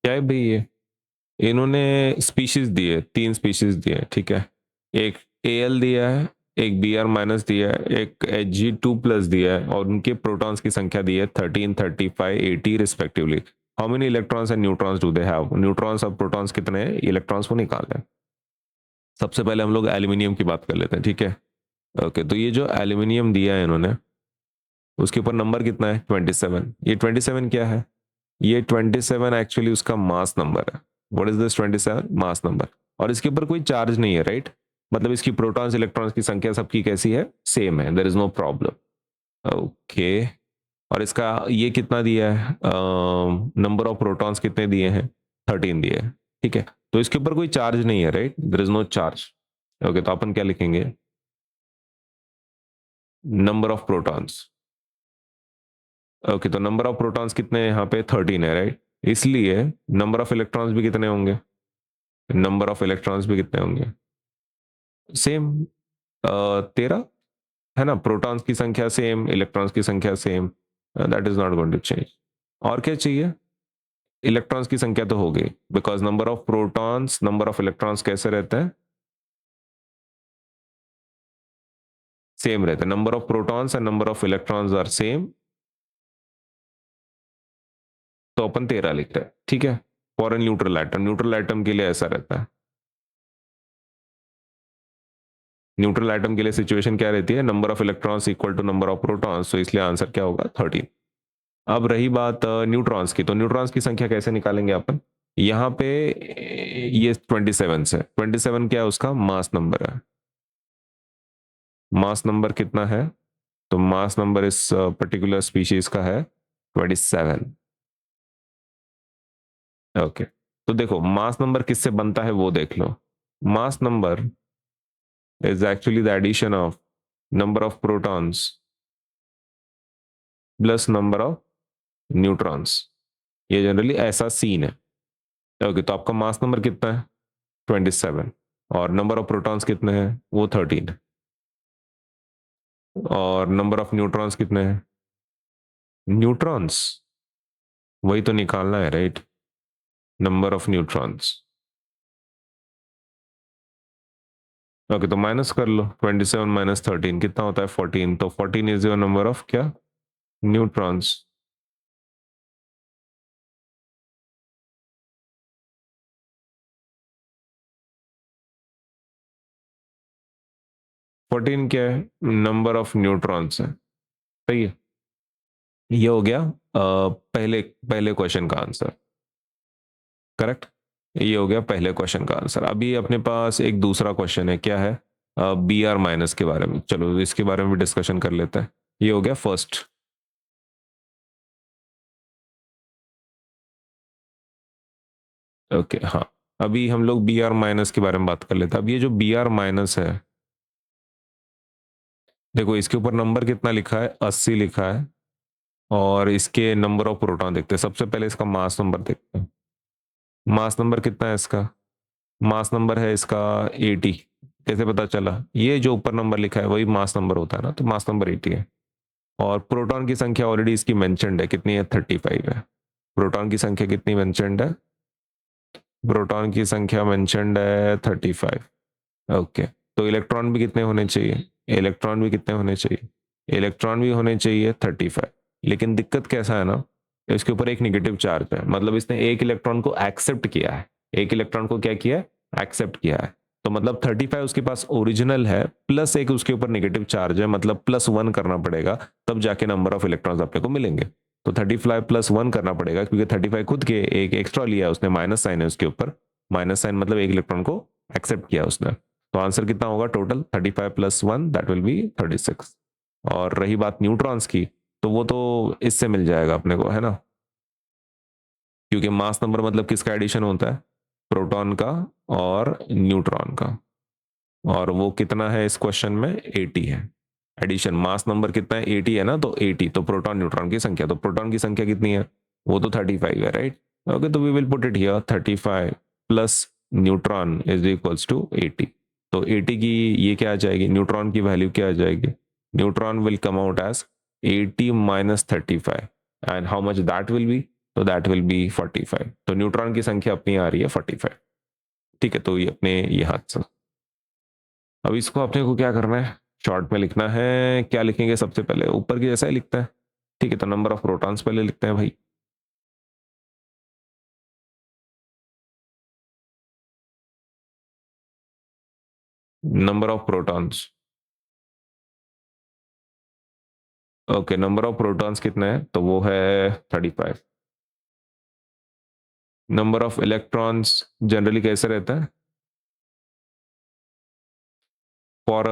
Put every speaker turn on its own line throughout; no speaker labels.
क्या है भाई ये, इन्होंने स्पीशीज दिए, 3 स्पीशीज दिए, ठीक है। एक एल दिया है, एक बी आर माइनस दिया है, एक एच जी टू प्लस दिया है, और उनके प्रोटॉन्स की संख्या दी है 13, 35, 80 respectively. How many electrons and neutrons do they have? Neutrons और प्रोटॉन्स कितने हैं, इलेक्ट्रॉन्स को निकालना है। सबसे पहले हम लोग एल्यूमिनियम की बात कर लेते हैं, ठीक है। ओके, तो ये जो एल्यूमिनियम दिया है इन्होंने, उसके ऊपर नंबर कितना है, 27। ये 27 क्या है, ये 27 एक्चुअली उसका मास नंबर है। What is this 27? Mass number. और इसके ऊपर कोई चार्ज नहीं है, राइट? मतलब इसकी प्रोटॉन्स इलेक्ट्रॉन्स की संख्या सबकी कैसी है, सेम है, there is no problem. Okay, और इसका ये कितना दिया है, नंबर ऑफ प्रोटॉन्स कितने दिए हैं, 13 दिए हैं, ठीक है। तो इसके ऊपर कोई चार्ज नहीं है, right? There is no charge. Okay, तो अपन क्या लिखेंगे, नंबर ऑफ प्रोटॉन्स। ओके, तो नंबर ऑफ प्रोटॉन्स कितने हैं यहाँ पे, 13 है, राइट? इसलिए नंबर ऑफ इलेक्ट्रॉन्स भी कितने होंगे, नंबर ऑफ इलेक्ट्रॉन्स भी कितने होंगे, सेम, 13, है ना। प्रोटॉन्स की संख्या सेम, इलेक्ट्रॉन्स की संख्या same, that is not going to change. और क्या चाहिए, इलेक्ट्रॉन्स की संख्या तो हो गई, because number of protons, number of electrons कैसे रहता है, सेम रहता है। Number of protons and number of electrons are same, तो अपन 13 लिख रहे हैं, ठीक है। For a neutral atom, neutral atom के लिए ऐसा रहता है। न्यूट्रल एटम के लिए सिचुएशन क्या रहती है, number of electrons equal to number of protons, तो इसलिए आंसर क्या होगा, 13। अब रही बात न्यूट्रॉन्स की, तो न्यूट्रॉन्स की संख्या कैसे निकालेंगे अपन, यहाँ पे ये 27 से, 27 क्या है, उसका मास नंबर है। मास नंबर कितना है, तो मास नंबर इस पर्टिकुलर स्पीशीज का है 27। ओके, तो देखो मास नंबर किससे बनता है वो देख लो। Mass number is actually the addition of number of protons plus number of neutrons. ये जनरली ऐसा सीन है। ओके, तो आपका मास नंबर कितना है, 27, और नंबर ऑफ प्रोटॉन्स कितने हैं, वो 13, और नंबर ऑफ न्यूट्रॉन्स कितने हैं, न्यूट्रॉन्स वही तो निकालना है, right? Number of neutrons. Okay, तो माइनस कर लो, 27 माइनस 13 कितना होता है, 14। तो 14 इज योर नंबर ऑफ क्या, न्यूट्रॉन्स। 14 क्या है, नंबर ऑफ न्यूट्रॉन्स है, सही है। ये हो गया पहले पहले क्वेश्चन का आंसर, करेक्ट। ये हो गया पहले क्वेश्चन का आंसर। अभी अपने पास एक दूसरा क्वेश्चन है, क्या है, बी आर माइनस के बारे में। चलो इसके बारे में भी डिस्कशन कर लेते हैं। ये हो गया फर्स्ट। ओके, हाँ, अभी हम लोग बी आर माइनस के बारे में बात कर लेते हैं। अब ये जो बी आर माइनस है, देखो इसके ऊपर नंबर कितना लिखा है, 80 लिखा है, और इसके नंबर ऑफ प्रोटॉन देखते हैं। सबसे पहले इसका मास नंबर देखते हैं। मास नंबर कितना है इसका, मास नंबर है इसका 80। कैसे पता चला, ये जो ऊपर नंबर लिखा है वही मास नंबर होता है ना, तो मास नंबर 80 है। और प्रोटॉन की संख्या ऑलरेडी इसकी मेंशन्ड है, कितनी है, 35 है। प्रोटॉन की संख्या कितनी मेंशन्ड है, प्रोटॉन की संख्या मेंशन्ड है 35। ओके, तो इलेक्ट्रॉन भी कितने होने चाहिए, इलेक्ट्रॉन भी कितने होने चाहिए, इलेक्ट्रॉन भी होने चाहिए 35। लेकिन दिक्कत कैसा है ना, इसके ऊपर एक निगेटिव चार्ज है, मतलब इसने एक इलेक्ट्रॉन को एक्सेप्ट किया है। एक इलेक्ट्रॉन को क्या किया है, एक्सेप्ट किया है। तो मतलब 35 उसके पास ओरिजिनल है, प्लस एक उसके ऊपर नेगेटिव चार्ज है, मतलब +1 करना पड़ेगा, तब जाके नंबर ऑफ इलेक्ट्रॉन्स अपने को मिलेंगे। तो 35 +1 करना पड़ेगा, क्योंकि 35 खुद के एक एक्स्ट्रा लिया है उसने, माइनस साइन है उसके ऊपर। माइनस साइन मतलब एक इलेक्ट्रॉन को एक्सेप्ट किया उसने। तो आंसर कितना होगा टोटल, 35 + 1 दैट विल बी 36। और रही बात न्यूट्रॉन्स की, तो वो तो इससे मिल जाएगा अपने को, है ना, क्योंकि मास नंबर मतलब किसका एडिशन होता है, प्रोटॉन का और न्यूट्रॉन का। और वो कितना है इस क्वेश्चन में, 80 है। एडिशन मास नंबर कितना है, 80 है ना, तो 80, तो प्रोटॉन न्यूट्रॉन की संख्या, तो प्रोटॉन की संख्या कितनी है, वो तो 35 है, राइट। ओके, तो we will put it here, 35 plus neutron is equals to 80। तो 80 की ये क्या आ जाएगी, न्यूट्रॉन की वैल्यू क्या आ जाएगी, neutron will come out as 80 - 35, and how much that will be, तो दैट विल बी 45। तो न्यूट्रॉन की संख्या अपनी आ रही है 45। ठीक है, तो ये अपने ये हाथ से। अब इसको अपने को क्या करना है, शॉर्ट में लिखना है। क्या लिखेंगे सबसे पहले, ऊपर की जैसा ही लिखता है। ठीक है, तो नंबर ऑफ प्रोटॉन्स पहले लिखते हैं भाई। Number of protons, okay, number of protons कितने हैं, तो वो है 35। नंबर ऑफ इलेक्ट्रॉन्स जनरली कैसे रहता है, for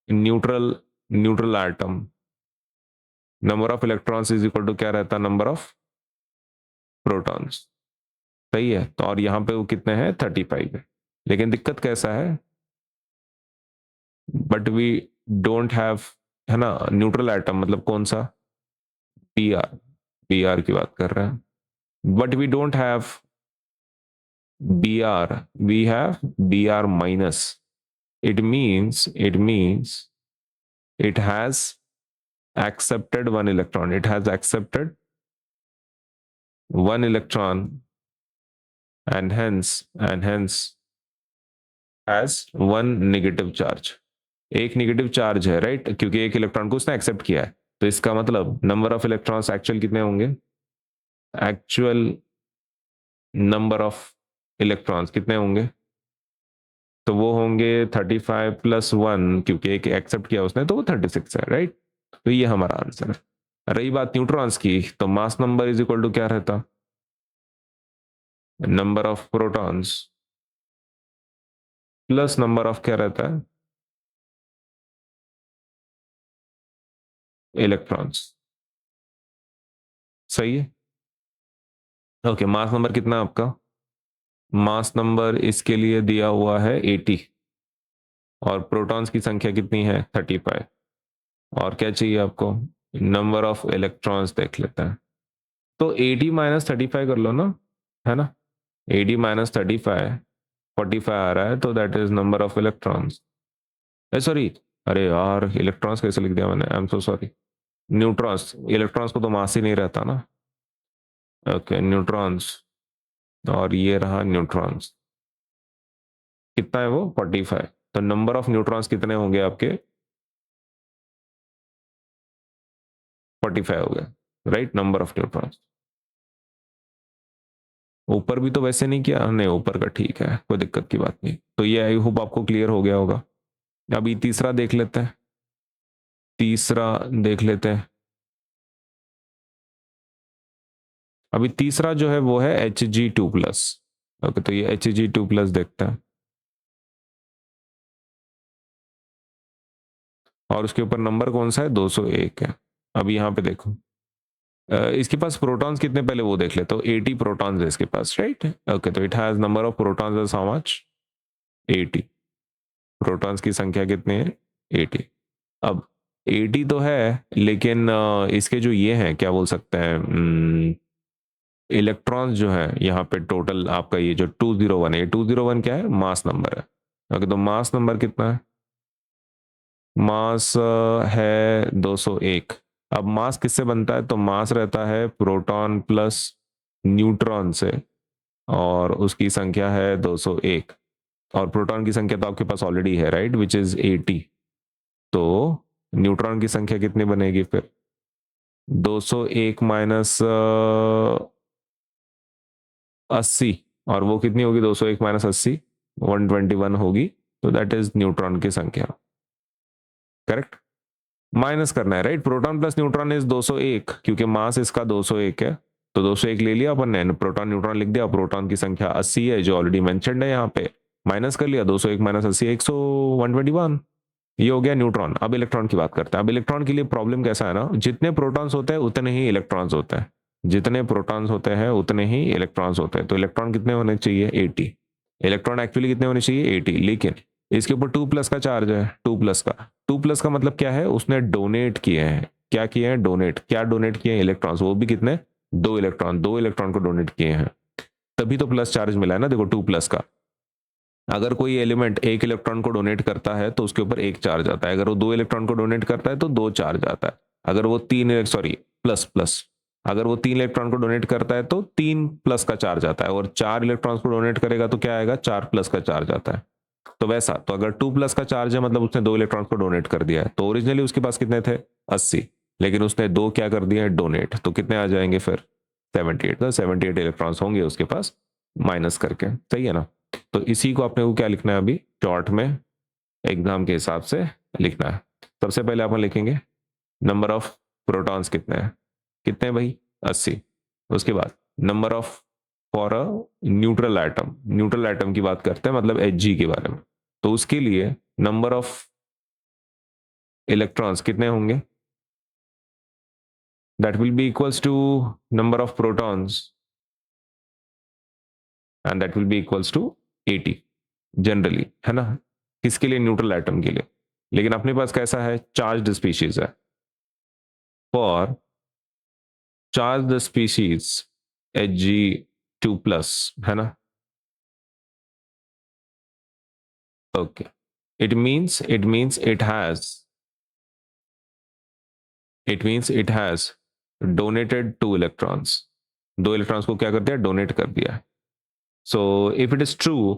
neutral neutral atom number of electrons is equal to क्या रहता है, नंबर ऑफ प्रोटॉन्स। सही है, तो और यहाँ पे वो कितने हैं, 35 है। लेकिन दिक्कत कैसा है, बट वी डोंट हैव, है ना, न्यूट्रल एटम मतलब कौन सा, बी आर, बी आर की बात कर रहे हैं। But we don't have B R, we have B R minus. It means it has accepted one electron, it has accepted one electron, and hence has one negative charge। एक negative charge है, right, क्योंकि एक electron को उसने accept किया है। तो इसका मतलब नंबर ऑफ इलेक्ट्रॉन्स एक्चुअल कितने होंगे, एक्चुअल नंबर ऑफ इलेक्ट्रॉन्स कितने होंगे, तो वो होंगे 35 प्लस 1, क्योंकि एक एक्सेप्ट किया उसने, तो वो 36 है, राइट। तो ये हमारा आंसर है। रही बात न्यूट्रॉन्स की, तो mass number is equal to क्या रहता, number of protons plus number of क्या रहता है, इलेक्ट्रॉन्स। सही है, ओके। मास नंबर कितना है आपका, मास नंबर इसके लिए दिया हुआ है 80, और प्रोटॉन्स की संख्या कितनी है, 35। और क्या चाहिए आपको, नंबर ऑफ इलेक्ट्रॉन्स देख लेते हैं। तो 80 माइनस 35 कर लो ना, है ना, 80 माइनस 35 45 आ रहा है, तो that is number of electrons, sorry, अरे यार इलेक्ट्रॉन्स कैसे लिख दिया मैंने, I am so sorry. Neutrons, electrons को तो मास ही नहीं रहता ना। ओके, न्यूट्रॉन्स, और ये रहा न्यूट्रॉन्स, कितना है वो, 45। तो नंबर ऑफ न्यूट्रॉन्स कितने होंगे आपके, 45 हो गए, राइट, नंबर ऑफ न्यूट्रॉन्स। ऊपर भी तो वैसे नहीं किया, नहीं ऊपर का ठीक है, कोई दिक्कत की बात नहीं। तो ये आई होप आपको क्लियर हो गया होगा। अभी तीसरा देख लेते हैं, तीसरा देख लेते हैं। अभी तीसरा जो है वो है Hg2+। ओके, तो ये Hg2+ देखते हैं, और उसके ऊपर नंबर कौन सा है, 201 है। अब यहाँ पे देखो, इसके पास प्रोटॉन्स कितने पहले वो देख ले, तो 80 प्रोटॉन्स है इसके पास, राइट। ओके, तो it has number of protons is how much, 80। Protons की संख्या कितनी है, 80। अब 80 तो है, लेकिन इसके जो ये हैं क्या बोल सकते हैं, इलेक्ट्रॉन्स जो है यहाँ पे टोटल आपका ये जो 201 है, ये 201 क्या है, मास नंबर है। ओके, तो मास नंबर कितना है, मास है 201। अब मास किससे बनता है, तो मास रहता है प्रोटॉन प्लस न्यूट्रॉन से, और उसकी संख्या है 201। और प्रोटॉन की संख्या तो आपके पास ऑलरेडी है, राइट, विच इज 80। तो न्यूट्रॉन की संख्या कितनी बनेगी फिर, 201 माइनस 80, और वो कितनी होगी, 201 माइनस 80, 121 होगी। तो दैट इज न्यूट्रॉन की संख्या, करेक्ट। माइनस करना है, right, proton plus neutron is 201, क्योंकि मास इसका 201 है, तो 201 ले लिया अपन ने, प्रोटॉन न्यूट्रॉन लिख दिया, प्रोटॉन की संख्या 80 है जो ऑलरेडी मेंशन्ड है यहाँ पे, माइनस कर लिया, 201 माइनस 80 121। ये हो गया न्यूट्रॉन। अब इलेक्ट्रॉन की बात करते हैं। अब इलेक्ट्रॉन के लिए प्रॉब्लम कैसा है ना, जितने प्रोटॉन्स होते हैं उतने ही इलेक्ट्रॉन्स होते हैं, जितने प्रोटॉन्स होते हैं उतने ही इलेक्ट्रॉन्स होते हैं। तो इलेक्ट्रॉन कितने होने चाहिए, 80। इलेक्ट्रॉन एक्चुअली कितने होने चाहिए, 80, लेकिन इसके ऊपर 2+ का चार्ज है, 2+ का मतलब क्या है, उसने डोनेट किए हैं, क्या किए हैं, डोनेट, क्या डोनेट किए हैं, इलेक्ट्रॉन्स, वो भी कितने, 2 इलेक्ट्रॉन, 2 इलेक्ट्रॉन को डोनेट किए हैं, तभी तो प्लस चार्ज मिला है ना। देखो 2+ का, अगर कोई एलिमेंट 1 इलेक्ट्रॉन को डोनेट करता है तो उसके ऊपर 1 चार्ज आता है, अगर वो 2 इलेक्ट्रॉन को डोनेट करता है तो 2 चार्ज आता है, अगर वो 3, सॉरी, प्लस प्लस अगर वो 3 इलेक्ट्रॉन को डोनेट करता है तो 3 प्लस का चार्ज आता है, और 4 इलेक्ट्रॉन्स को डोनेट करेगा तो क्या आएगा, 4 प्लस का चार्ज आता है। तो वैसा, तो अगर 2 प्लस का चार्ज है मतलब उसने 2 इलेक्ट्रॉन्स को डोनेट कर दिया है। तो ओरिजिनली उसके पास कितने थे, 80, लेकिन उसने 2 क्या कर दिया है, डोनेट। तो कितने आ जाएंगे फिर, 78। तो 78 इलेक्ट्रॉन्स होंगे उसके पास माइनस करके, सही है ना। तो इसी को अपने को क्या लिखना है अभी शॉर्ट में, एग्जाम के हिसाब से लिखना है। सबसे पहले अपन लिखेंगे नंबर ऑफ प्रोटॉन्स कितने हैं, कितने हैं भाई, 80। उसके बाद number of for a neutral atom, neutral atom की बात करते हैं मतलब Hg के बारे में। तो उसके लिए नंबर ऑफ इलेक्ट्रॉन्स कितने होंगे, that will be equals to number of protons and that will be equals to 80 generally, है ना, किसके लिए, न्यूट्रल एटम के लिए। लेकिन अपने पास कैसा है, चार्ज्ड स्पीशीज है। For charged species Hg2 plus, है ना, okay. it means it has donated 2 electrons, 2 electrons को क्या कर दिया, डोनेट कर दिया है। So if it is true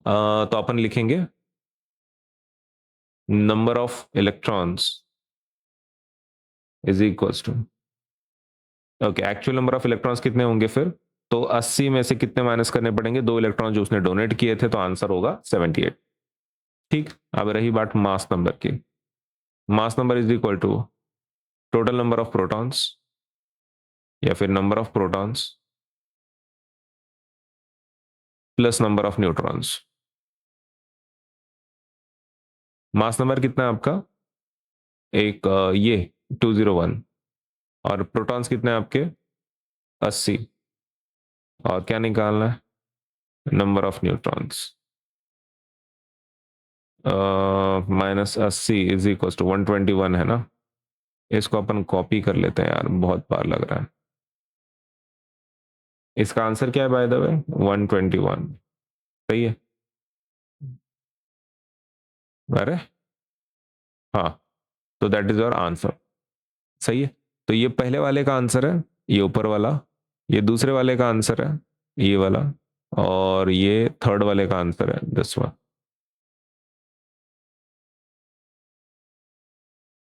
तो अपन लिखेंगे number of electrons is equals to, okay, actual number of electrons कितने होंगे फिर, तो 80 में से कितने माइनस करने पड़ेंगे, 2 इलेक्ट्रॉन जो उसने डोनेट किए थे, तो आंसर होगा 78। ठीक, अब रही बात मास नंबर की। Mass number is equal to total number of protons या फिर number of protons plus number of neutrons. Mass number कितना है आपका, एक ये 201, और प्रोटॉन्स कितने हैं आपके 80, और क्या निकालना है, number of neutrons. -80 is equal to 121, है ना। इसको अपन कॉपी कर लेते हैं यार, बहुत बार लग रहा है। इसका आंसर क्या है बाय द वे, 121, सही है। अरे हाँ, तो दैट इज योर आंसर, सही है। तो ये पहले वाले का आंसर है, ये ऊपर वाला, ये दूसरे वाले का आंसर है, ये वाला, और ये थर्ड वाले का आंसर है, दिस वन।